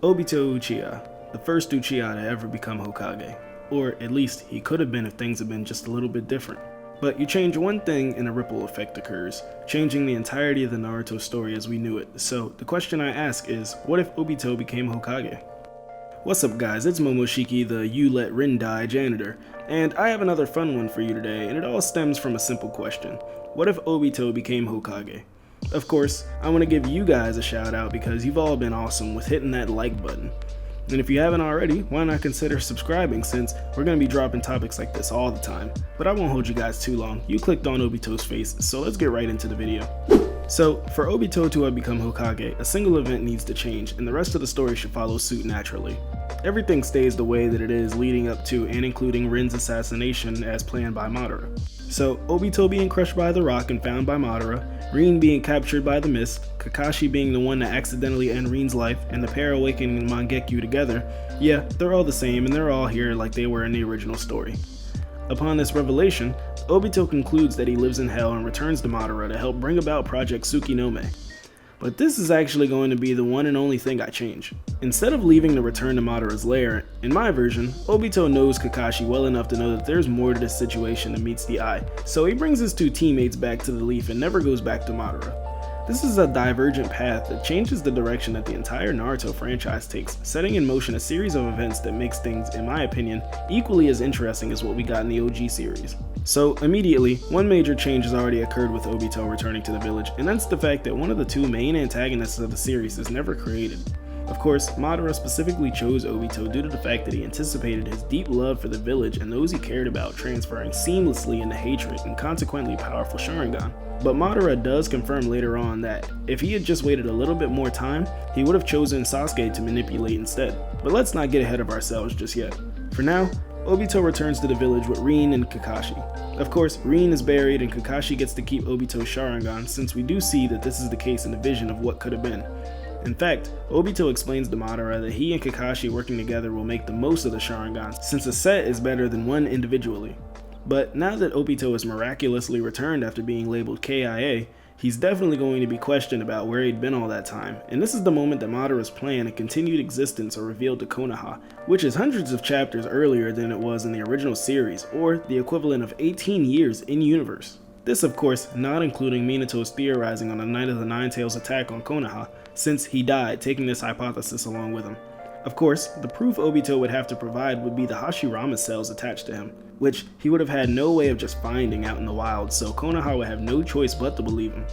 Obito Uchiha, the first Uchiha to ever become Hokage. Or at least he could have been if things had been just a little bit different. But you change one thing and a ripple effect occurs, changing the entirety of the Naruto story as we knew it. So the question I ask is, what if Obito became Hokage? What's up guys, it's Momoshiki, the You Let Rin Die janitor, and I have another fun one for you today, and it all stems from a simple question. What if Obito became Hokage? Of course, I want to give you guys a shout out because you've all been awesome with hitting that like button. And if you haven't already, why not consider subscribing since we're going to be dropping topics like this all the time. But I won't hold you guys too long, you clicked on Obito's face, so let's get right into the video. So, for Obito to have become Hokage, a single event needs to change, and the rest of the story should follow suit naturally. Everything stays the way that it is leading up to and including Rin's assassination as planned by Madara. So, Obito being crushed by the rock and found by Madara, Rin being captured by the mist, Kakashi being the one to accidentally end Rin's life, and the pair awakening Mangekyo together, yeah, they're all the same and they're all here like they were in the original story. Upon this revelation, Obito concludes that he lives in hell and returns to Madara to help bring about Project Tsukinome. But this is actually going to be the one and only thing I change. Instead of leaving to return to Madara's lair, in my version, Obito knows Kakashi well enough to know that there's more to this situation than meets the eye, so he brings his two teammates back to the Leaf and never goes back to Madara. This is a divergent path that changes the direction that the entire Naruto franchise takes, setting in motion a series of events that makes things, in my opinion, equally as interesting as what we got in the OG series. So immediately, one major change has already occurred with Obito returning to the village, and that's the fact that one of the two main antagonists of the series is never created. Of course, Madara specifically chose Obito due to the fact that he anticipated his deep love for the village and those he cared about transferring seamlessly into hatred and consequently powerful Sharingan. But Madara does confirm later on that if he had just waited a little bit more time, he would have chosen Sasuke to manipulate instead. But let's not get ahead of ourselves just yet. For now, Obito returns to the village with Rin and Kakashi. Of course, Rin is buried and Kakashi gets to keep Obito's Sharingan since we do see that this is the case in the vision of what could have been. In fact, Obito explains to Madara that he and Kakashi working together will make the most of the Sharingans since a set is better than one individually. But now that Obito is miraculously returned after being labeled KIA, he's definitely going to be questioned about where he'd been all that time, and this is the moment that Madara's plan and continued existence are revealed to Konoha, which is hundreds of chapters earlier than it was in the original series, or the equivalent of 18 years in-universe. This of course not including Minato's theorizing on the night of the Nine-Tails attack on Konoha, since he died taking this hypothesis along with him. Of course, the proof Obito would have to provide would be the Hashirama cells attached to him, which he would have had no way of just finding out in the wild, so Konoha would have no choice but to believe him.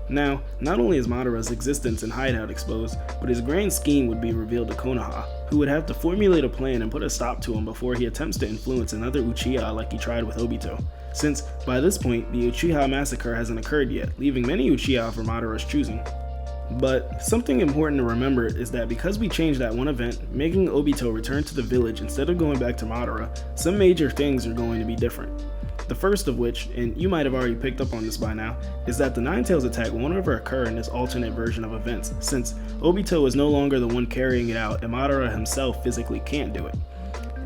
Now, not only is Madara's existence and hideout exposed, but his grand scheme would be revealed to Konoha, who would have to formulate a plan and put a stop to him before he attempts to influence another Uchiha like he tried with Obito, since by this point the Uchiha massacre hasn't occurred yet, leaving many Uchiha for Madara's choosing. But something important to remember is that because we changed that one event, making Obito return to the village instead of going back to Madara, some major things are going to be different. The first of which, and you might have already picked up on this by now, is that the Nine-Tails attack won't ever occur in this alternate version of events, since Obito is no longer the one carrying it out and Madara himself physically can't do it.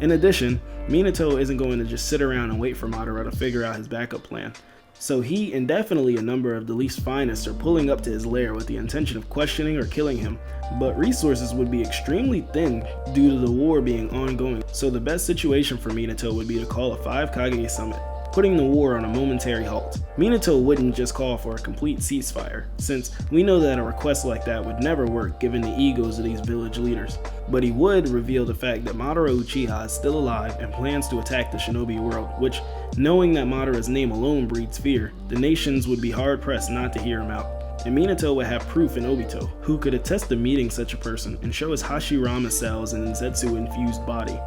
In addition, Minato isn't going to just sit around and wait for Madara to figure out his backup plan. So he and definitely a number of the least finest are pulling up to his lair with the intention of questioning or killing him, but resources would be extremely thin due to the war being ongoing, so the best situation for Minato would be to call a 5 Kage summit, putting the war on a momentary halt. Minato wouldn't just call for a complete ceasefire, since we know that a request like that would never work given the egos of these village leaders, but he would reveal the fact that Madara Uchiha is still alive and plans to attack the shinobi world, which, knowing that Madara's name alone breeds fear, the nations would be hard-pressed not to hear him out. And Minato would have proof in Obito, who could attest to meeting such a person and show his Hashirama cells and Zetsu-infused body,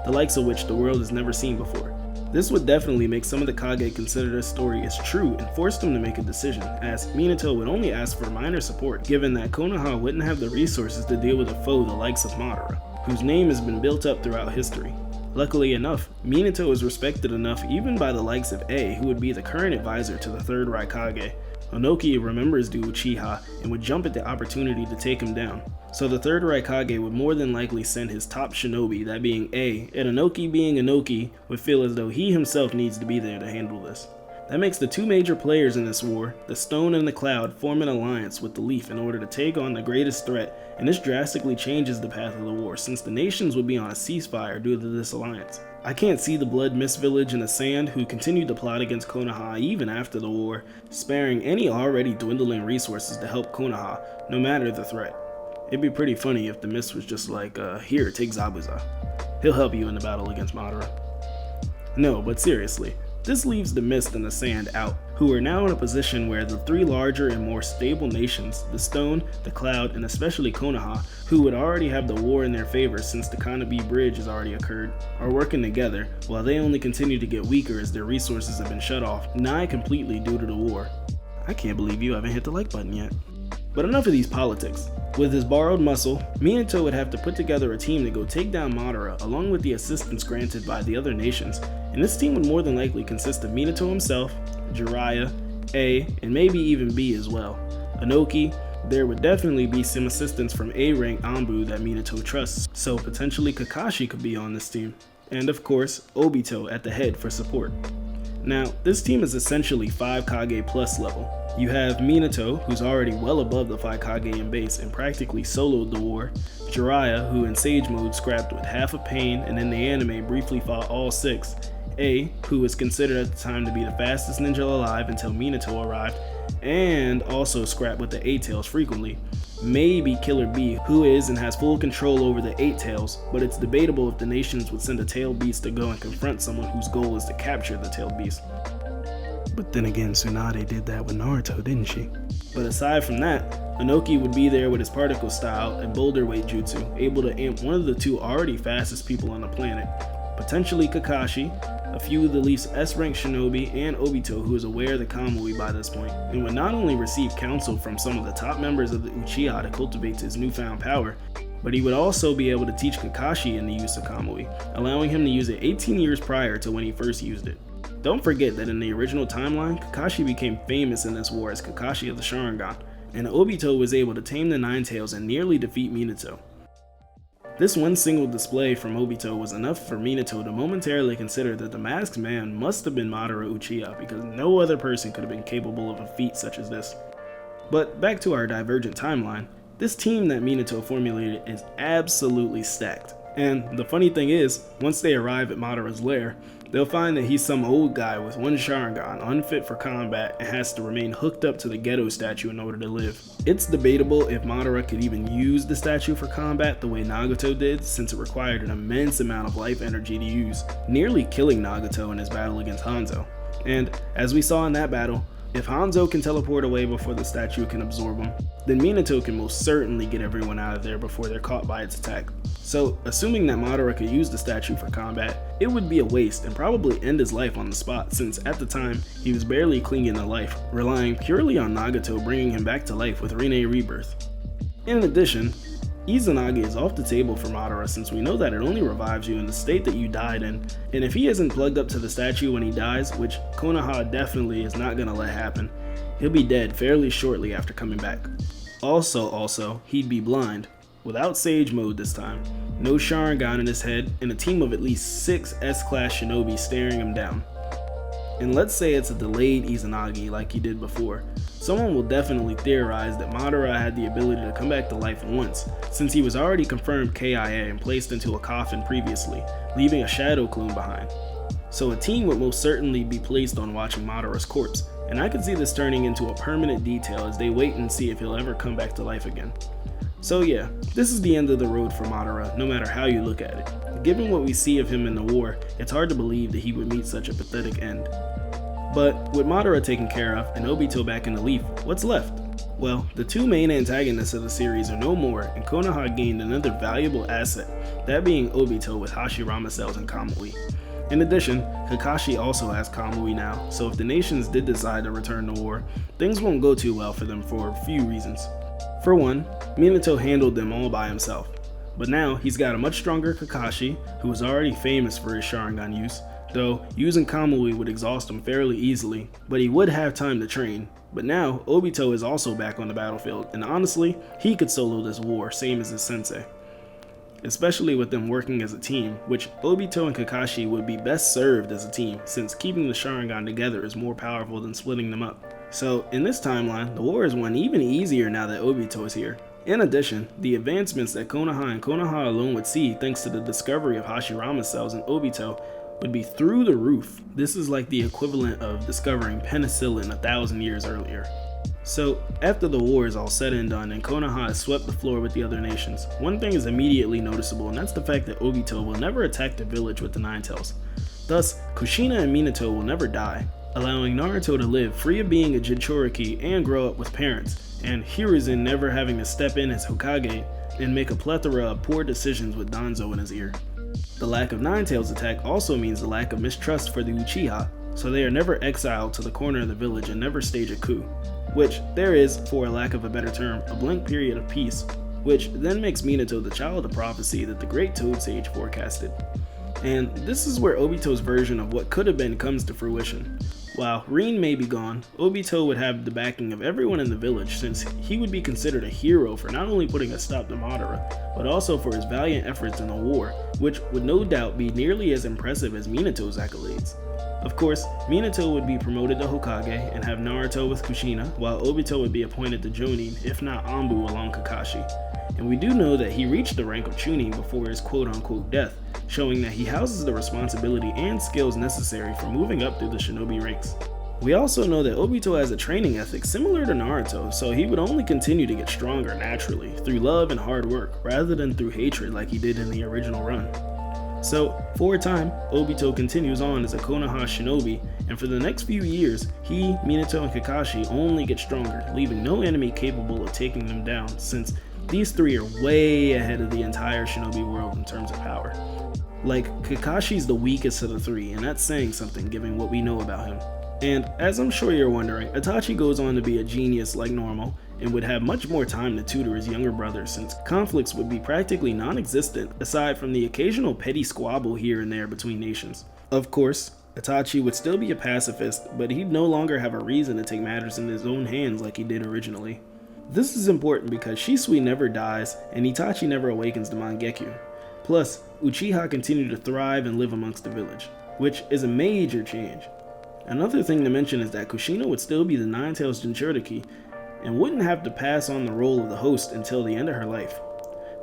the likes of which the world has never seen before. This would definitely make some of the Kage consider this story as true and force them to make a decision, as Minato would only ask for minor support given that Konoha wouldn't have the resources to deal with a foe the likes of Madara, whose name has been built up throughout history. Luckily enough, Minato is respected enough even by the likes of A, who would be the current advisor to the third Raikage. Onoki remembers the Uchiha and would jump at the opportunity to take him down. So the third Raikage would more than likely send his top shinobi, that being A, and Onoki being Onoki would feel as though he himself needs to be there to handle this. That makes the two major players in this war, the Stone and the Cloud, form an alliance with the Leaf in order to take on the greatest threat, and this drastically changes the path of the war since the nations would be on a ceasefire due to this alliance. I can't see the Blood Mist Village in the Sand, who continued to plot against Konoha even after the war, sparing any already dwindling resources to help Konoha, no matter the threat. It'd be pretty funny if the Mist was just like, here, take Zabuza. He'll help you in the battle against Madara. No, but seriously, this leaves the Mist and the Sand out, who are now in a position where the three larger and more stable nations, the Stone, the Cloud, and especially Konoha, who would already have the war in their favor since the Kanabi Bridge has already occurred, are working together, while they only continue to get weaker as their resources have been shut off, nigh completely due to the war. I can't believe you haven't hit the like button yet. But enough of these politics. With his borrowed muscle, Minato would have to put together a team to go take down Madara along with the assistance granted by the other nations, and this team would more than likely consist of Minato himself, Jiraiya, A, and maybe even B as well. Inoki, there would definitely be some assistance from A-rank Anbu that Minato trusts, so potentially Kakashi could be on this team. And of course, Obito at the head for support. Now, this team is essentially 5 Kage plus level. You have Minato, who's already well above the 5 Kage in base and practically soloed the war, Jiraiya, who in Sage mode scrapped with half a pain and in the anime briefly fought all 6, A, who was considered at the time to be the fastest ninja alive until Minato arrived, and also scrapped with the 8 tails frequently, maybe Killer B, who is and has full control over the 8 tails, but it's debatable if the nations would send a tailed beast to go and confront someone whose goal is to capture the tailed beast. But then again, Tsunade did that with Naruto, didn't she? But aside from that, Inoki would be there with his particle style and boulder weight jutsu, able to amp one of the 2 already fastest people on the planet, potentially Kakashi, a few of the Leaf's S-rank shinobi, and Obito, who is aware of the Kamui by this point, and would not only receive counsel from some of the top members of the Uchiha to cultivate his newfound power, but he would also be able to teach Kakashi in the use of Kamui, allowing him to use it 18 years prior to when he first used it. Don't forget that in the original timeline, Kakashi became famous in this war as Kakashi of the Sharingan, and Obito was able to tame the Nine Tails and nearly defeat Minato. This one single display from Obito was enough for Minato to momentarily consider that the masked man must have been Madara Uchiha because no other person could have been capable of a feat such as this. But back to our divergent timeline, this team that Minato formulated is absolutely stacked. And the funny thing is, once they arrive at Madara's lair, they'll find that he's some old guy with one Sharingan, unfit for combat, and has to remain hooked up to the ghetto statue in order to live. It's debatable if Madara could even use the statue for combat the way Nagato did, since it required an immense amount of life energy to use, nearly killing Nagato in his battle against Hanzo. And as we saw in that battle, if Hanzo can teleport away before the statue can absorb him, then Minato can most certainly get everyone out of there before they're caught by its attack. So, assuming that Madara could use the statue for combat, it would be a waste and probably end his life on the spot since at the time, he was barely clinging to life, relying purely on Nagato bringing him back to life with Rinne Rebirth. In addition, Izanagi is off the table for Madara since we know that it only revives you in the state that you died in, and if he isn't plugged up to the statue when he dies, which Konoha definitely is not gonna let happen, he'll be dead fairly shortly after coming back. Also, he'd be blind, without Sage mode this time, no Sharingan in his head, and a team of at least 6 S-class shinobi staring him down. And let's say it's a delayed Izanagi like he did before. Someone will definitely theorize that Madara had the ability to come back to life once, since he was already confirmed KIA and placed into a coffin previously, leaving a shadow clone behind. So a team would most certainly be placed on watching Madara's corpse, and I could see this turning into a permanent detail as they wait and see if he'll ever come back to life again. So yeah, this is the end of the road for Madara, no matter how you look at it. Given what we see of him in the war, it's hard to believe that he would meet such a pathetic end. But with Madara taken care of and Obito back in the Leaf, what's left? Well, the 2 main antagonists of the series are no more, and Konoha gained another valuable asset, that being Obito with Hashirama cells and Kamui. In addition, Kakashi also has Kamui now, so if the nations did decide to return to war, things won't go too well for them for a few reasons. For one, Minato handled them all by himself, but now he's got a much stronger Kakashi, who is already famous for his Sharingan use, though using Kamui would exhaust him fairly easily, but he would have time to train. But now, Obito is also back on the battlefield, and honestly, he could solo this war, same as his sensei. especially with them working as a team, which Obito and Kakashi would be best served as a team, since keeping the Sharingan together is more powerful than splitting them up. So in this timeline, the war is won even easier now that Obito is here. In addition, the advancements that Konoha and Konoha alone would see thanks to the discovery of Hashirama cells in Obito would be through the roof. This is like the equivalent of discovering penicillin 1,000 years earlier. So, after the war is all said and done and Konoha has swept the floor with the other nations, one thing is immediately noticeable, and that's the fact that Obito will never attack the village with the Nine Tails. Thus, Kushina and Minato will never die, allowing Naruto to live free of being a Jinchuriki and grow up with parents, and Hiruzen never having to step in as Hokage and make a plethora of poor decisions with Danzo in his ear. The lack of Nine Tails attack also means the lack of mistrust for the Uchiha, so they are never exiled to the corner of the village and never stage a coup, which there is, for a lack of a better term, a blank period of peace, which then makes Minato the child of prophecy that the great Toad Sage forecasted. And this is where Obito's version of what could have been comes to fruition. While Rin may be gone, Obito would have the backing of everyone in the village, since he would be considered a hero for not only putting a stop to Madara, but also for his valiant efforts in the war, which would no doubt be nearly as impressive as Minato's accolades. Of course, Minato would be promoted to Hokage and have Naruto with Kushina, while Obito would be appointed to Jonin, if not Anbu along Kakashi. And we do know that he reached the rank of Chunin before his quote-unquote death, showing that he houses the responsibility and skills necessary for moving up through the shinobi ranks. We also know that Obito has a training ethic similar to Naruto, so he would only continue to get stronger naturally, through love and hard work, rather than through hatred like he did in the original run. So, for a time, Obito continues on as a Konoha shinobi, and for the next few years, he, Minato, and Kakashi only get stronger, leaving no enemy capable of taking them down, since these three are way ahead of the entire shinobi world in terms of power. Like, Kakashi's the weakest of the three, and that's saying something given what we know about him. And as I'm sure you're wondering, Itachi goes on to be a genius like normal, and would have much more time to tutor his younger brother, since conflicts would be practically non-existent aside from the occasional petty squabble here and there between nations. Of course, Itachi would still be a pacifist, but he'd no longer have a reason to take matters in his own hands like he did originally. This is important because Shisui never dies, and Itachi never awakens the Mangekyo. Plus, Uchiha continue to thrive and live amongst the village, which is a major change. Another thing to mention is that Kushina would still be the Nine Tails Jinchuriki, and wouldn't have to pass on the role of the host until the end of her life.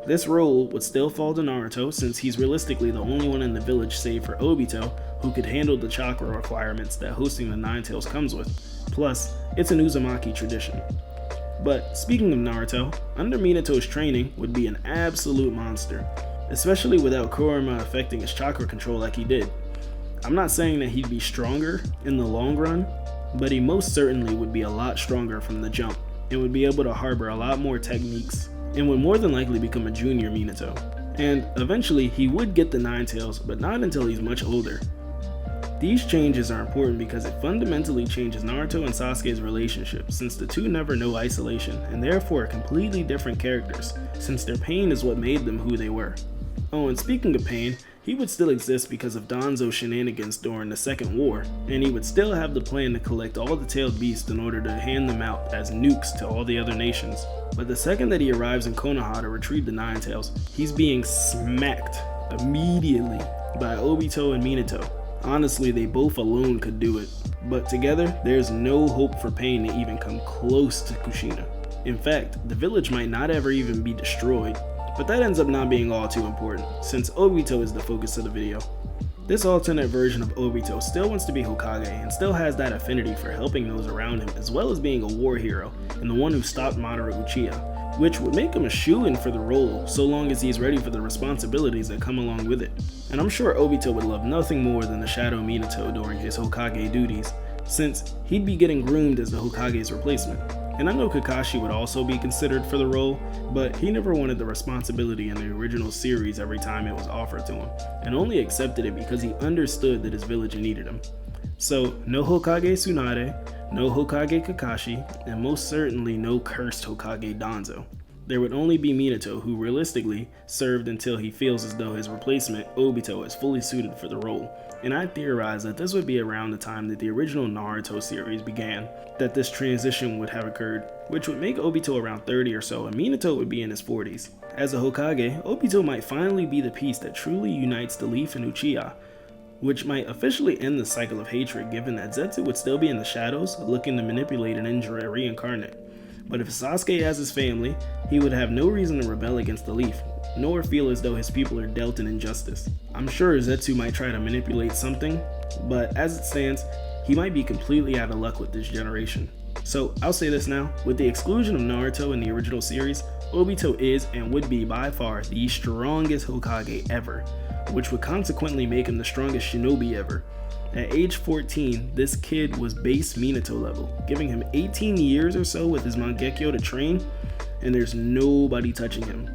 This role would still fall to Naruto, since he's realistically the only one in the village save for Obito who could handle the chakra requirements that hosting the Nine Tails comes with. Plus, it's an Uzumaki tradition. But speaking of Naruto, under Minato's training would be an absolute monster, especially without Kurama affecting his chakra control like he did. I'm not saying that he'd be stronger in the long run, but he most certainly would be a lot stronger from the jump, and would be able to harbor a lot more techniques, and would more than likely become a junior Minato. And eventually he would get the Nine Tails, but not until he's much older. These changes are important because it fundamentally changes Naruto and Sasuke's relationship, since the two never know isolation, and therefore are completely different characters, since their pain is what made them who they were. Oh, and speaking of pain, he would still exist because of Danzo's shenanigans during the Second War, and he would still have the plan to collect all the tailed beasts in order to hand them out as nukes to all the other nations. But the second that he arrives in Konoha to retrieve the Nine Tails, he's being smacked immediately by Obito and Minato. Honestly, they both alone could do it, but together, there's no hope for pain to even come close to Kushina. In fact, the village might not ever even be destroyed, but that ends up not being all too important, since Obito is the focus of the video. This alternate version of Obito still wants to be Hokage and still has that affinity for helping those around him, as well as being a war hero and the one who stopped Madara Uchiha, which would make him a shoo-in for the role so long as he's ready for the responsibilities that come along with it. And I'm sure Obito would love nothing more than to shadow Minato during his Hokage duties, since he'd be getting groomed as the Hokage's replacement. And I know Kakashi would also be considered for the role, but he never wanted the responsibility in the original series every time it was offered to him, and only accepted it because he understood that his village needed him. So, no Hokage Tsunade, no Hokage Kakashi, and most certainly no cursed Hokage Danzo. there would only be Minato, who realistically served until he feels as though his replacement, Obito, is fully suited for the role. And I theorized that this would be around the time that the original Naruto series began, that this transition would have occurred, which would make Obito around 30 or so, and Minato would be in his 40s. As a Hokage, Obito might finally be the piece that truly unites the Leaf and Uchiha, which might officially end the cycle of hatred, given that Zetsu would still be in the shadows, looking to manipulate and injure and reincarnate. But if Sasuke has his family, he would have no reason to rebel against the Leaf, nor feel as though his people are dealt an injustice. I'm sure Zetsu might try to manipulate something, but as it stands, he might be completely out of luck with this generation. So I'll say this now, with the exclusion of Naruto in the original series, Obito is and would be by far the strongest Hokage ever, which would consequently make him the strongest shinobi ever. At age 14, this kid was base Minato level, giving him 18 years or so with his Mangekyo to train, and there's nobody touching him.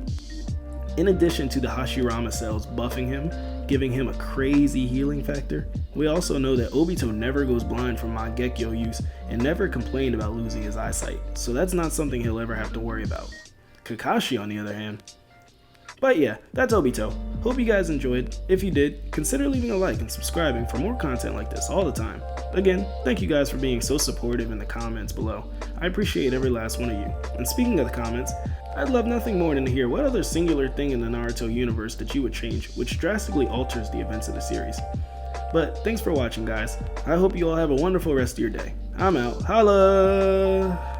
In addition to the Hashirama cells buffing him, giving him a crazy healing factor, we also know that Obito never goes blind from Mangekyo use and never complained about losing his eyesight, so that's not something he'll ever have to worry about. Kakashi, on the other hand. But yeah, that's Obito. Hope you guys enjoyed. If you did, consider leaving a like and subscribing for more content like this all the time. Again, thank you guys for being so supportive in the comments below. I appreciate every last one of you. And speaking of the comments, I'd love nothing more than to hear what other singular thing in the Naruto universe that you would change, which drastically alters the events of the series. But thanks for watching, guys. I hope you all have a wonderful rest of your day. I'm out. Holla!